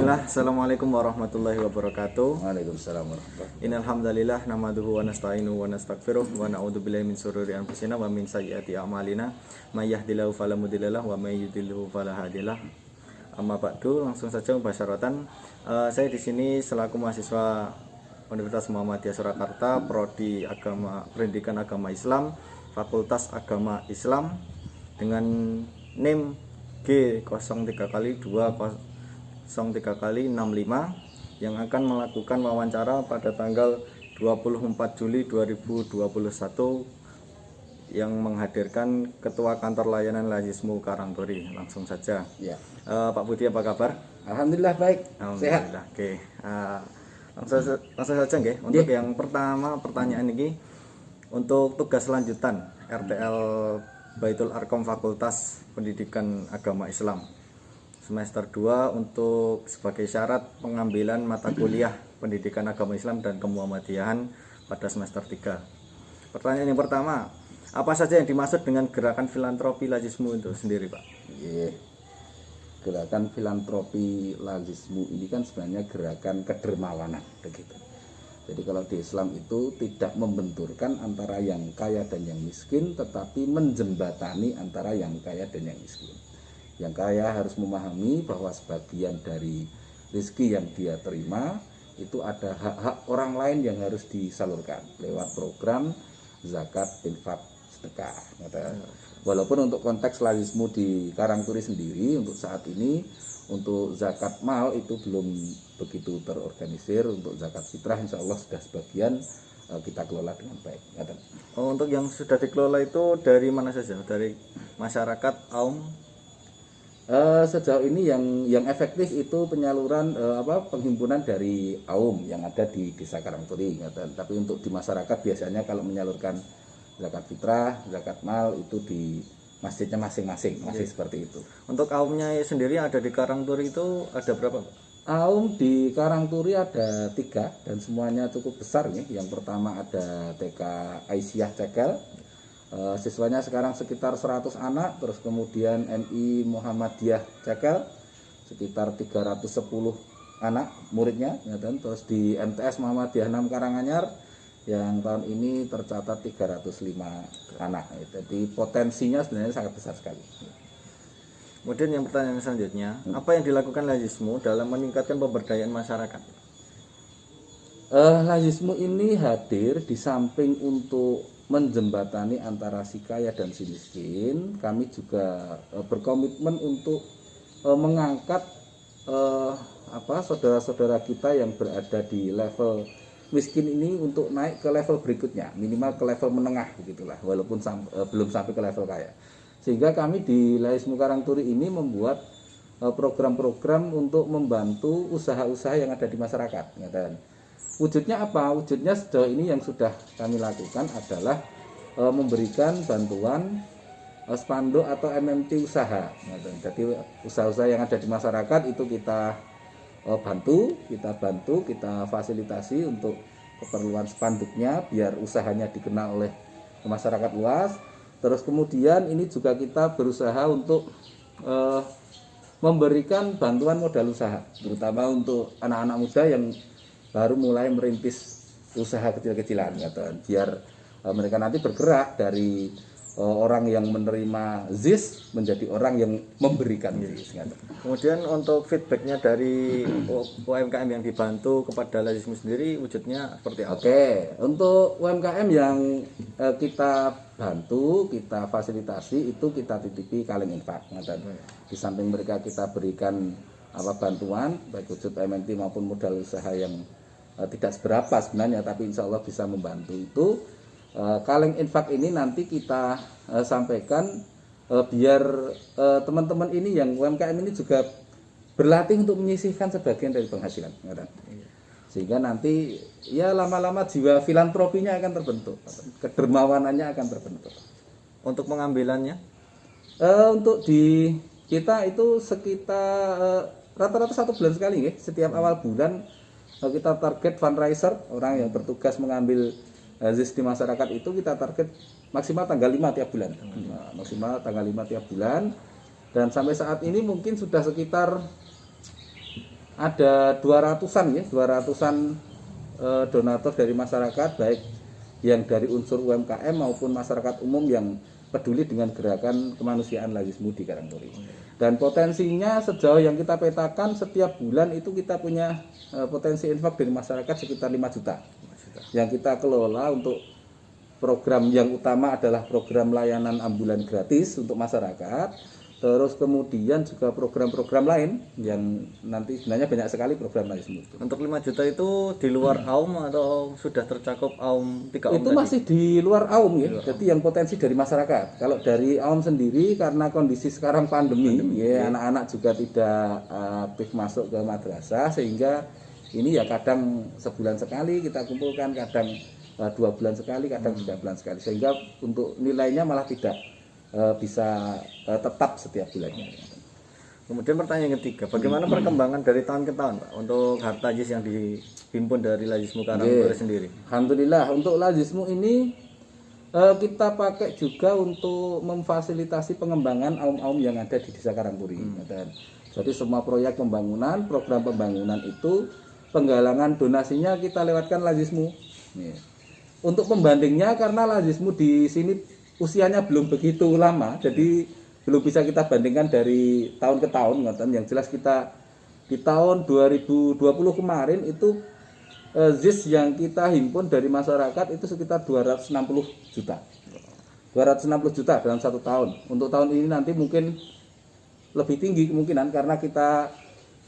Bismillah, Assalamualaikum warahmatullahi wabarakatuh. Waalaikumsalam warahmatullahi wabarakatuh. Innal hamdalillah nahmaduhu wa nasta'inuhu wa nastaghfiruh wa na'udzubillahi min shururi anfusina wa min sayyiati a'malina may yahdihillahu fala mudhillalah wa may yudhlilhu fala hadiyalah. Amma ba'du, langsung saja mubasyaratan. Saya di sini selaku mahasiswa Universitas Muhammadiyah Surakarta, prodi Pendidikan Agama Islam, Fakultas Agama Islam dengan NIM G03x203x65 yang akan melakukan wawancara pada tanggal 24 Juli 2021 yang menghadirkan Ketua Kantor Layanan Lazismu Karangturi. Langsung saja. Ya. Pak Budi, apa kabar? Alhamdulillah baik. Alhamdulillah. Sehat. Oke. Langsung saja nggih. Untuk yang pertama pertanyaan ini untuk tugas lanjutan RTL Baitul Arqam Fakultas Pendidikan Agama Islam semester 2 untuk sebagai syarat pengambilan mata kuliah Pendidikan Agama Islam dan Kemuhammadiyahan pada semester 3. Pertanyaan yang pertama, apa saja yang dimaksud dengan gerakan filantropi lazismu itu sendiri, Pak? Iya. Gerakan filantropi lazismu ini kan sebenarnya gerakan kedermawanan begitu. Jadi kalau di Islam itu tidak membenturkan antara yang kaya dan yang miskin, tetapi menjembatani antara yang kaya dan yang miskin. Yang kaya harus memahami bahwa sebagian dari rezeki yang dia terima itu ada hak-hak orang lain yang harus disalurkan lewat program zakat, infak, sedekah. Walaupun untuk konteks lazismu di Karangturi sendiri untuk saat ini untuk zakat mal itu belum begitu terorganisir. Untuk zakat fitrah insya Allah sudah sebagian kita kelola dengan baik. Untuk yang sudah dikelola itu dari mana saja? Dari masyarakat, aum? Sejauh ini yang efektif itu penyaluran penghimpunan dari aum yang ada di Desa Karangturi. Tapi untuk di masyarakat biasanya kalau menyalurkan zakat fitrah, zakat mal itu di masjidnya masing-masing, masih seperti itu. Untuk aumnya sendiri ada di Karangturi itu ada berapa, Pak? Aum di Karangturi ada 3 dan semuanya cukup besar nih. Yang pertama ada TK Aisyah Cekel, siswanya sekarang sekitar 100 anak. Terus kemudian MI Muhammadiyah Cekel sekitar 310 anak muridnya. Terus di MTS Muhammadiyah 6 Karanganyar yang tahun ini tercatat 305 anak. Jadi potensinya sebenarnya sangat besar sekali. Kemudian yang pertanyaan selanjutnya, apa yang dilakukan lazismu dalam meningkatkan pemberdayaan masyarakat? Lazismu ini hadir di samping untuk menjembatani antara si kaya dan si miskin. Kami juga berkomitmen untuk mengangkat saudara-saudara kita yang berada di level miskin ini untuk naik ke level berikutnya, minimal ke level menengah begitulah, walaupun belum sampai ke level kaya. Sehingga kami di Lazismu Karangturi ini membuat program-program untuk membantu usaha-usaha yang ada di masyarakat. Wujudnya apa? Wujudnya sejauh ini yang sudah kami lakukan adalah memberikan bantuan spanduk atau MMT usaha. Jadi usaha-usaha yang ada di masyarakat itu kita bantu, kita fasilitasi untuk keperluan spanduknya biar usahanya dikenal oleh masyarakat luas. Terus kemudian ini juga kita berusaha untuk memberikan bantuan modal usaha, terutama untuk anak-anak muda yang baru mulai merintis usaha kecil-kecilan, biar mereka nanti bergerak dari orang yang menerima ZIS menjadi orang yang memberikan ZIS. Kemudian untuk feedbacknya dari UMKM yang dibantu kepada lazismu sendiri wujudnya seperti apa? Oke, untuk UMKM yang kita bantu, kita fasilitasi itu kita titipi kaleng infak. Di samping mereka kita berikan bantuan baik wujud MNT maupun modal usaha yang tidak seberapa sebenarnya, tapi insya Allah bisa membantu itu. Kaleng infak ini nanti kita sampaikan biar teman-teman ini yang UMKM ini juga berlatih untuk menyisihkan sebagian dari penghasilan, sehingga nanti ya lama-lama jiwa filantropinya akan terbentuk, kedermawanannya akan terbentuk. Untuk pengambilannya? Untuk di kita itu sekitar rata-rata 1 bulan sekali, setiap awal bulan kita target fundraiser, orang yang bertugas mengambil ZIS di masyarakat itu kita target maksimal tanggal 5 tiap bulan. Maksimal tanggal 5 tiap bulan. Dan sampai saat ini mungkin sudah sekitar ada 200-an ya, 200-an donatur dari masyarakat, baik yang dari unsur UMKM maupun masyarakat umum yang peduli dengan gerakan kemanusiaan Lazismu di Karangturi. Dan potensinya sejauh yang kita petakan setiap bulan itu kita punya potensi infak dari masyarakat sekitar 5 juta yang kita kelola untuk program yang utama adalah program layanan ambulan gratis untuk masyarakat. Terus kemudian juga program-program lain yang nanti sebenarnya banyak sekali program Lazismu itu. Untuk 5 juta itu di luar AUM atau sudah tercakup AUM 3 AUM Itu tadi? masih di luar AUM ya. Jadi yang potensi dari masyarakat. Kalau dari AUM sendiri karena kondisi sekarang pandemi ya, anak-anak juga tidak aktif masuk ke madrasah, sehingga ini ya kadang sebulan sekali kita kumpulkan, kadang 2 bulan sekali, kadang 3 bulan sekali, sehingga untuk nilainya malah tidak bisa tetap setiap bulannya. Kemudian pertanyaan ketiga, bagaimana perkembangan dari tahun ke tahun Pak untuk harta jis yang dihimpun dari Lazismu Karangturi sendiri? Alhamdulillah untuk Lazismu ini kita pakai juga untuk memfasilitasi pengembangan aum-aum yang ada di Desa Karangturi. Jadi semua proyek pembangunan, program pembangunan itu penggalangan donasinya kita lewatkan Lazismu. Untuk pembandingnya karena Lazismu di sini usianya belum begitu lama, jadi belum bisa kita bandingkan dari tahun ke tahun. Yang jelas kita di tahun 2020 kemarin itu ZIS yang kita himpun dari masyarakat itu sekitar 260 juta. 260 juta dalam 1 tahun. Untuk tahun ini nanti mungkin lebih tinggi kemungkinan karena kita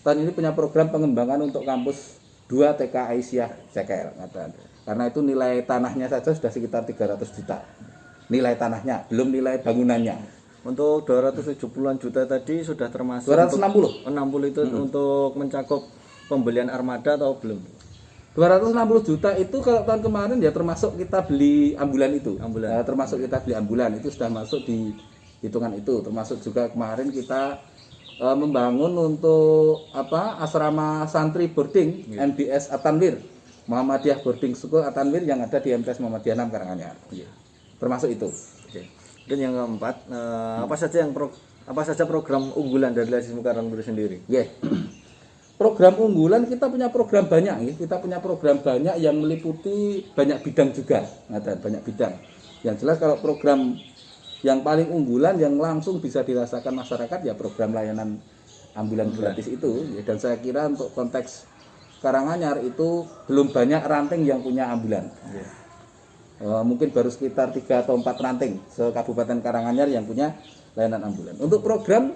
tahun ini punya program pengembangan untuk kampus 2 TK Aisyah Cekel. Karena itu nilai tanahnya saja sudah sekitar 300 juta. Nilai tanahnya, belum nilai bangunannya. Untuk 270-an juta tadi sudah termasuk 260. 60 itu untuk mencakup pembelian armada atau belum? 260 juta itu kalau tahun kemarin ya termasuk kita beli ambulan itu. Ambulan. Termasuk kita beli ambulan itu sudah masuk di hitungan itu. Termasuk juga kemarin kita membangun untuk asrama santri boarding MBS Atanwir, Muhammadiyah Boarding School Atanwir yang ada di MTS Muhammadiyah 6 Karanganyar. Termasuk itu. Oke. Dan yang keempat, apa saja program unggulan dari Lazismu Karangturi sendiri? Program unggulan kita punya program banyak ya. Kita punya program banyak yang meliputi banyak bidang juga. Banyak bidang. Yang jelas kalau program yang paling unggulan yang langsung bisa dirasakan masyarakat ya program layanan ambulan gratis itu ya. Dan saya kira untuk konteks Karanganyar itu belum banyak ranting yang punya ambulan. Mungkin baru sekitar 3 atau 4 ranting se-Kabupaten Karanganyar yang punya layanan ambulan. Untuk program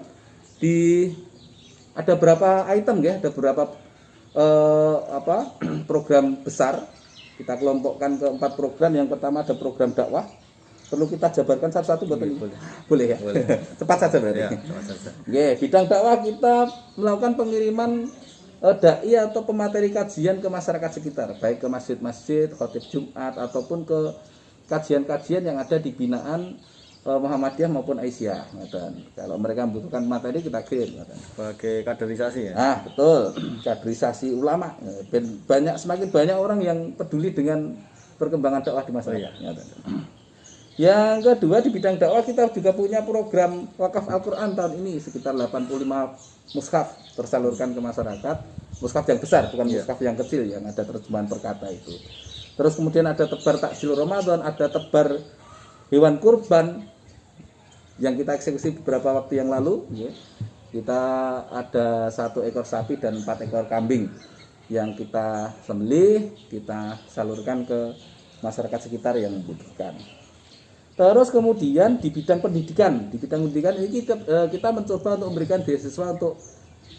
ada berapa item ya, ada berapa program besar. Kita kelompokkan ke 4 program. Yang pertama ada program dakwah. Perlu kita jabarkan satu-satu boleh ya? Boleh. Cepat saja berarti. Ya, cepat saja. Bidang dakwah kita melakukan pengiriman dai atau pemateri kajian ke masyarakat sekitar, baik ke masjid-masjid, khotib Jumat ataupun ke kajian-kajian yang ada di binaan Muhammadiyah maupun Aisyah. Kalau mereka membutuhkan materi kita kirim. Sebagai kaderisasi ya? Betul, kaderisasi ulama. Semakin banyak orang yang peduli dengan perkembangan dakwah di masyarakat. Yang kedua di bidang dakwah kita juga punya program wakaf Al-Quran tahun ini sekitar 85 mushaf tersalurkan ke masyarakat. Mushaf yang besar, bukan mushaf yang kecil yang ada terjemahan perkata itu. Terus kemudian ada tebar takjil Ramadan, ada tebar hewan kurban yang kita eksekusi beberapa waktu yang lalu. Kita ada 1 ekor sapi dan 4 ekor kambing yang kita sembelih, kita salurkan ke masyarakat sekitar yang membutuhkan. Terus kemudian di bidang pendidikan, ini kita mencoba untuk memberikan beasiswa untuk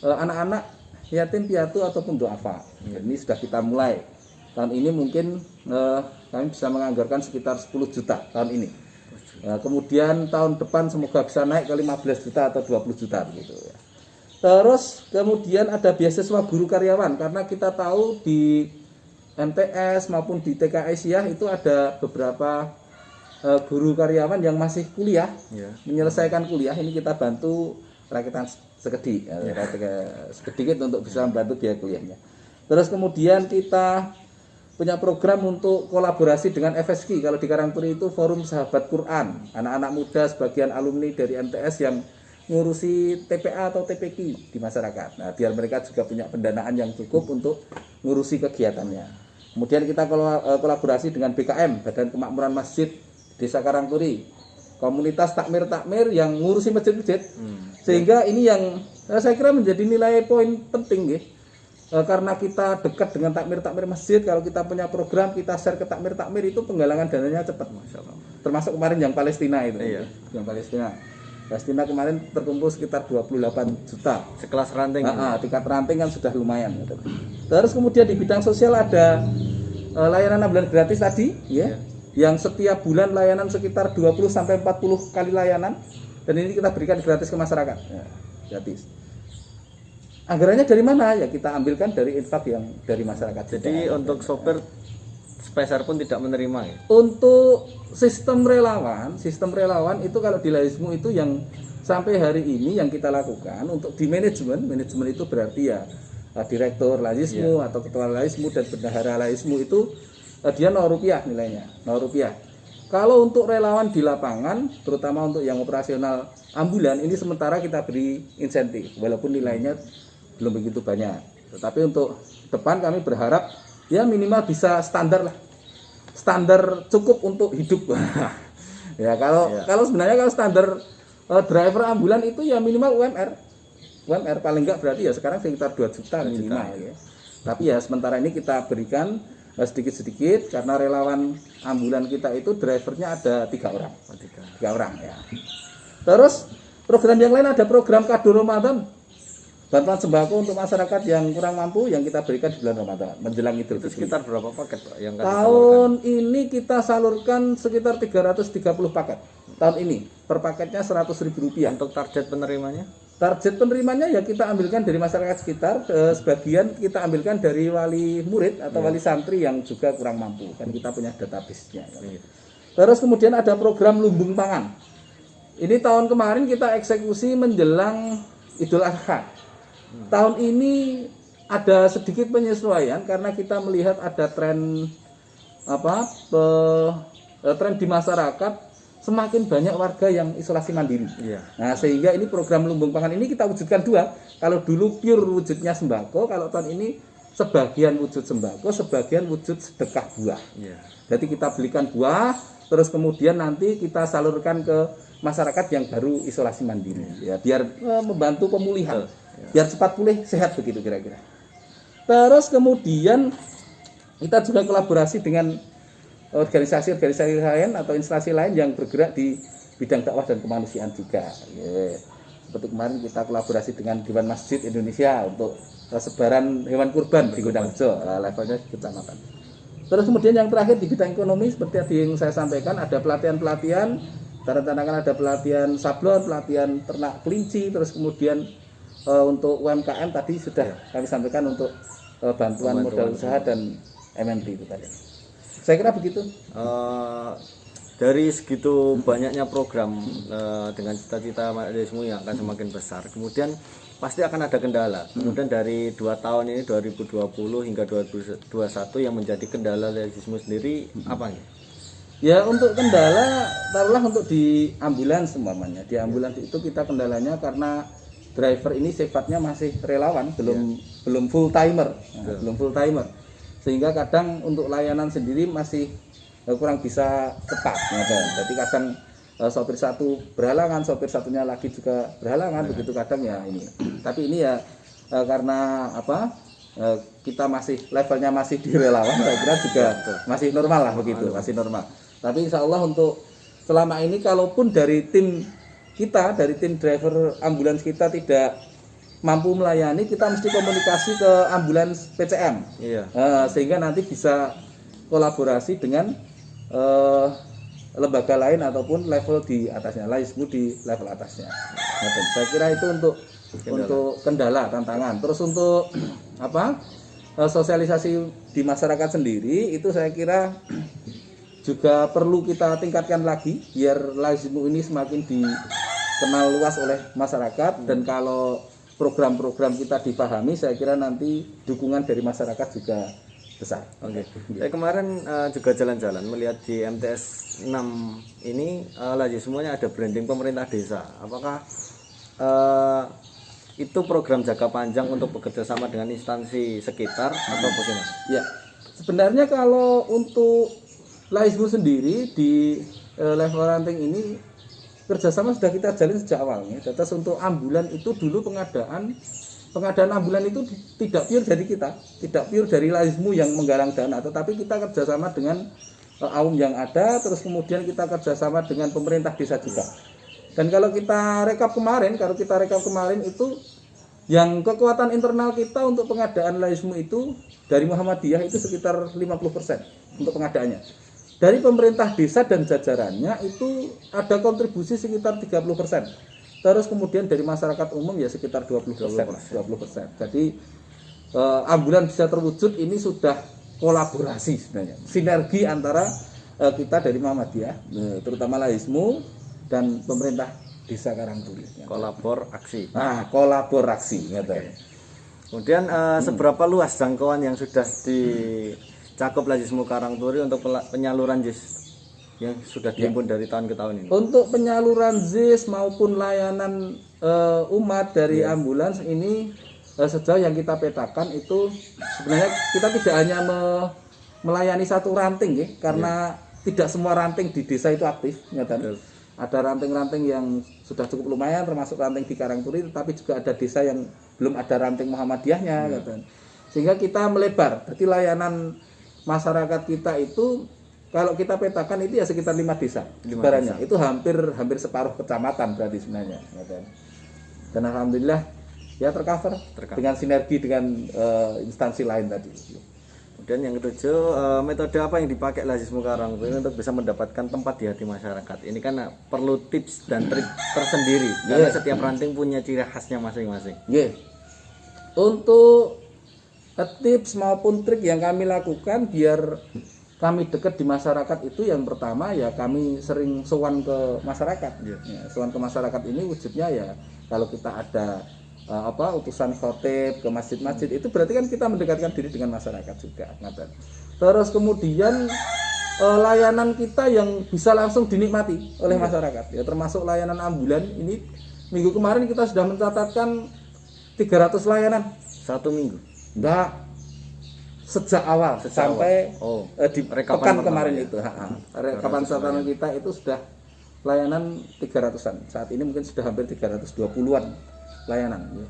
anak-anak yatim piatu ataupun duafa. Ini sudah kita mulai. Tahun ini mungkin kami bisa menganggarkan sekitar 10 juta tahun ini. Kemudian tahun depan semoga bisa naik ke 15 juta atau 20 juta begitu ya. Terus kemudian ada beasiswa guru karyawan karena kita tahu di MTS maupun di TK Aisyah itu ada beberapa guru karyawan yang masih kuliah, menyelesaikan kuliah. Ini kita bantu rakitan sedikit untuk bisa membantu biaya kuliahnya. Terus kemudian kita punya program untuk kolaborasi dengan FSQ. Kalau di Karangturi itu Forum Sahabat Quran, anak-anak muda sebagian alumni dari MTS yang ngurusi TPA atau TPQ di masyarakat. Nah, biar mereka juga punya pendanaan yang cukup untuk ngurusi kegiatannya. Kemudian kita kolaborasi dengan BKM, Badan Kemakmuran Masjid Desa Karangturi, komunitas takmir yang ngurusi masjid-masjid. Sehingga ini yang saya kira menjadi nilai poin penting ya. Karena kita dekat dengan takmir masjid, kalau kita punya program kita share ke takmir itu penggalangan dananya cepat, Masya Allah. Termasuk kemarin yang Palestina itu. Iya. Yang Palestina kemarin terkumpul sekitar 28 juta. Sekelas ranting. Tingkat ranting kan sudah lumayan. Terus kemudian di bidang sosial ada layanan ambulan gratis tadi, ya. Yang setiap bulan layanan sekitar 20 sampai 40 kali layanan, dan ini kita berikan gratis ke masyarakat. Ya, gratis. Anggarannya dari mana? Ya kita ambilkan dari infak yang dari masyarakat. Jadi untuk sopir sepeser pun tidak menerima ya? Untuk sistem relawan itu kalau di Laismu itu yang sampai hari ini yang kita lakukan untuk di manajemen itu berarti ya direktur Laismu atau ketua Laismu dan bendahara Laismu itu dia Rp0 nilainya, Rp0. Kalau untuk relawan di lapangan, terutama untuk yang operasional ambulan, ini sementara kita beri insentif walaupun nilainya belum begitu banyak. Tetapi untuk depan kami berharap ya minimal bisa standar lah. Standar cukup untuk hidup. Ya kalau sebenarnya kalau standar driver ambulan itu ya minimal UMR. UMR paling enggak berarti ya sekarang sekitar 2 juta minimal ya. Tapi ya sementara ini kita berikan sedikit-sedikit karena relawan ambulan kita itu drivernya ada 3 orang. 3 orang ya. Terus program yang lain ada program kado Ramadan. Bantuan sembako untuk masyarakat yang kurang mampu yang kita berikan di bulan Ramadan menjelang Idul Fitri. Sekitar berapa paket Pak yang tahun ini kita salurkan sekitar 330 paket. Tahun ini per paketnya Rp100.000. Untuk target penerimanya? Target penerimanya ya kita ambilkan dari masyarakat sekitar, sebagian kita ambilkan dari wali murid atau wali santri yang juga kurang mampu. Kan kita punya database-nya. Terus kemudian ada program lumbung pangan. Ini tahun kemarin kita eksekusi menjelang Idul Adha. Tahun ini ada sedikit penyesuaian karena kita melihat ada tren tren di masyarakat semakin banyak warga yang isolasi mandiri. Nah, sehingga ini program lumbung pangan ini kita wujudkan 2. Kalau dulu pure wujudnya sembako, kalau tahun ini sebagian wujud sembako, sebagian wujud sedekah buah. Jadi kita belikan buah, terus kemudian nanti kita salurkan ke masyarakat yang baru isolasi mandiri. Ya, biar membantu pemulihan. Biar cepat pulih, sehat begitu kira-kira. Terus kemudian kita juga kolaborasi dengan organisasi-organisasi lain atau instansi lain yang bergerak di bidang dakwah dan kemanusiaan juga. Seperti kemarin kita kolaborasi dengan Dewan Masjid Indonesia untuk sebaran hewan kurban di Gondangrejo, levelnya kecamatan. Terus kemudian yang terakhir di bidang ekonomi seperti tadi yang saya sampaikan, ada pelatihan-pelatihan, tanda-tandakan ada pelatihan sablon, pelatihan ternak kelinci, terus kemudian untuk UMKM tadi sudah kami sampaikan untuk bantuan modal usaha dan MMT itu tadi. Saya kira begitu. Dari segitu banyaknya program dengan cita-cita Laismu yang akan semakin besar, kemudian pasti akan ada kendala. Kemudian dari 2 tahun ini 2020 hingga 2021 yang menjadi kendala Laismu sendiri apa nih? Ya untuk kendala, taruhlah untuk di ambulans umpamanya. Di ambulans itu kita kendalanya karena driver ini sifatnya masih relawan, belum full timer, belum full timer, sehingga kadang untuk layanan sendiri masih kurang bisa cepat. Jadi kadang sopir satu berhalangan, sopir satunya lagi juga berhalangan, begitu kadang ya ini. Tapi ini ya karena kita masih levelnya masih di relawan, saya kira juga masih normal lah begitu, masih normal. Tapi insya Allah untuk selama ini kalaupun dari tim kita, dari tim driver ambulans kita tidak mampu melayani, kita mesti komunikasi ke ambulans PCM. Sehingga nanti bisa kolaborasi dengan lembaga lain ataupun level di atasnya, Laismu di level atasnya. Saya kira itu untuk kendala, tantangan. Terus untuk sosialisasi di masyarakat sendiri itu saya kira juga perlu kita tingkatkan lagi biar Laismu ini semakin dikenal luas oleh masyarakat, dan kalau program-program kita dipahami, saya kira nanti dukungan dari masyarakat juga besar. Saya kemarin juga jalan-jalan melihat di MTS 6 ini semuanya ada branding pemerintah desa. Apakah itu program jangka panjang untuk bekerja sama dengan instansi sekitar atau bagaimana? Ya, sebenarnya kalau untuk Laismu sendiri di level ranting ini kerjasama sudah kita jalin sejak awalnya. Terus untuk ambulan itu dulu pengadaan ambulan itu tidak pure dari kita, tidak pure dari Laismu yang menggalang dana, tetapi kita kerjasama dengan AUM yang ada, terus kemudian kita kerjasama dengan pemerintah desa juga. Dan kalau kita rekap kemarin itu yang kekuatan internal kita untuk pengadaan Laismu itu dari Muhammadiyah itu sekitar 50% untuk pengadaannya. Dari pemerintah desa dan jajarannya itu ada kontribusi sekitar 30%. Terus kemudian dari masyarakat umum ya sekitar 20%. Jadi ambulan bisa terwujud ini sudah kolaborasi sebenarnya. Sinergi antara kita dari Muhammadiyah, terutama Laismu dan pemerintah Desa Karangturi. Kolaborasi. Nah, kolaborasi. Okay. Kemudian seberapa luas jangkauan yang sudah dicakup Laismu Karangturi untuk penyaluran JIS yang sudah dihimpun dari tahun ke tahun ini? Untuk penyaluran JIS maupun layanan umat dari ambulans ini sejauh yang kita petakan itu sebenarnya kita tidak hanya melayani satu ranting ya, karena tidak semua ranting di desa itu aktif, ada ranting-ranting yang sudah cukup lumayan termasuk ranting di Karangturi, tetapi juga ada desa yang belum ada ranting Muhammadiyahnya, sehingga kita melebar. Jadi layanan masyarakat kita itu kalau kita petakan itu ya sekitar 5 desa sebenarnya, itu hampir separuh kecamatan berarti sebenarnya, dan alhamdulillah ya tercover dengan sinergi dengan instansi lain tadi. Kemudian yang ketujuh, metode apa yang dipakai Laismu Karangturi untuk bisa mendapatkan tempat di hati masyarakat? Ini kan perlu tips dan trik tersendiri karena setiap ranting punya ciri khasnya masing-masing. Untuk tips maupun trik yang kami lakukan biar kami dekat di masyarakat itu, yang pertama ya kami sering sowan ke masyarakat. Sowan ke masyarakat ini wujudnya ya kalau kita ada utusan khotib ke masjid-masjid, itu berarti kan kita mendekatkan diri dengan masyarakat juga. Terus kemudian layanan kita yang bisa langsung dinikmati oleh masyarakat ya, termasuk layanan ambulan ini. Minggu kemarin kita sudah mencatatkan 300 layanan satu minggu. Enggak, sejak awal sampai di pekan kemarin itu. Rekapan catatan kita itu sudah layanan 300-an. Saat ini mungkin sudah hampir 320-an layanan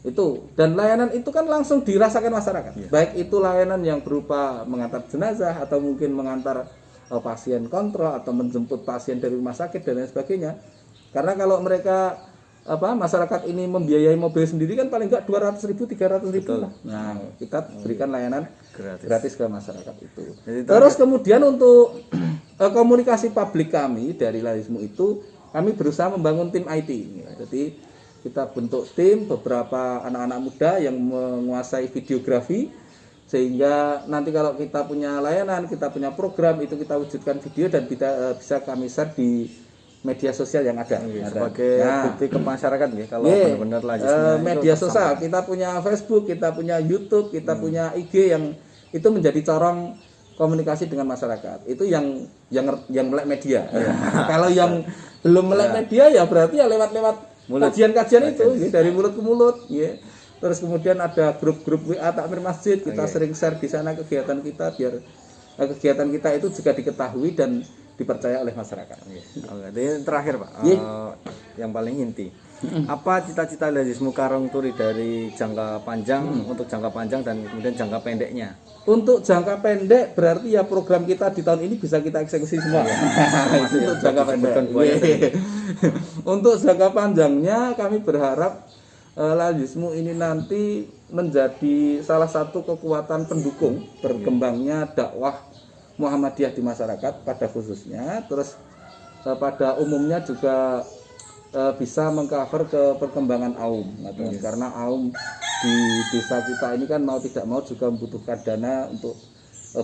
itu, dan layanan itu kan langsung dirasakan masyarakat, baik itu layanan yang berupa mengantar jenazah atau mungkin mengantar pasien kontrol atau menjemput pasien dari rumah sakit dan lain sebagainya. Karena kalau mereka masyarakat ini membiayai mobil sendiri kan paling enggak 200.000 300.000 lah. Nah, kita berikan layanan gratis ke masyarakat itu. Terus kemudian untuk komunikasi publik kami dari Laismu itu kami berusaha membangun tim IT. Jadi kita bentuk tim beberapa anak-anak muda yang menguasai videografi, sehingga nanti kalau kita punya layanan, kita punya program itu kita wujudkan video dan bisa kami share di media sosial yang ada. Sebagai bukti ke masyarakat ya, kalau benar-benar media sosial, kita punya Facebook, kita punya YouTube, kita punya IG yang itu menjadi corong komunikasi dengan masyarakat. Itu yang melek media. Kalau yang belum melek media ya berarti ya lewat kajian-kajian itu dari mulut ke mulut. Terus kemudian ada grup-grup WA takmir masjid, kita sering share di sana kegiatan kita biar kegiatan kita itu juga diketahui dan dipercaya oleh masyarakat. Ini terakhir Pak, yang paling inti, apa cita-cita Laismu Karangturi dari jangka panjang, untuk jangka panjang dan kemudian jangka pendeknya? Untuk jangka pendek berarti ya program kita di tahun ini bisa kita eksekusi semua. Itu untuk jangka pendek. Untuk jangka panjangnya kami berharap Laismu ini nanti menjadi salah satu kekuatan pendukung berkembangnya dakwah Muhammadiyah di masyarakat pada khususnya, terus pada umumnya juga bisa mengcover ke perkembangan AUM, karena AUM di desa kita ini kan mau tidak mau juga membutuhkan dana untuk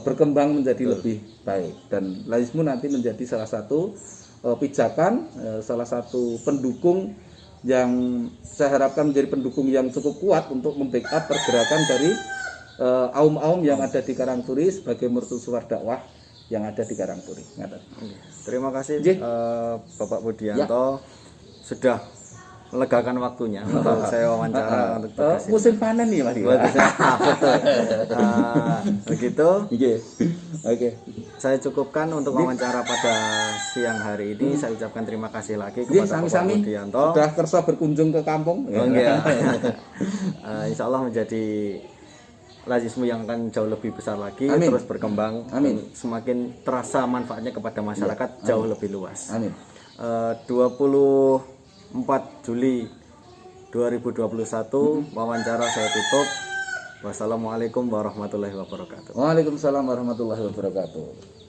berkembang menjadi lebih baik, dan Laismu nanti menjadi salah satu pijakan, salah satu pendukung yang saya harapkan menjadi pendukung yang cukup kuat untuk membackup pergerakan dari AUM-AUM yang ada di Karangturi sebagai mercusuar dakwah yang ada di Karangturi. Terima kasih Bapak Budianto sudah melegakan waktunya untuk saya wawancara untuk tugas ini. Musim panen nih Mas. Betul. Begitu. Oke. Saya cukupkan untuk wawancara pada siang hari ini. Saya ucapkan terima kasih lagi Jadi kepada Bapak sami-sami Budianto. sudah kersa berkunjung ke kampung. Oh, iya. Insya Allah menjadi lazismu yang akan jauh lebih besar lagi, Amin. terus berkembang, Amin. dan semakin terasa manfaatnya kepada masyarakat jauh lebih luas. Amin. 24 Juli 2021 wawancara saya tutup. Wassalamualaikum warahmatullahi wabarakatuh. Waalaikumsalam warahmatullahi wabarakatuh.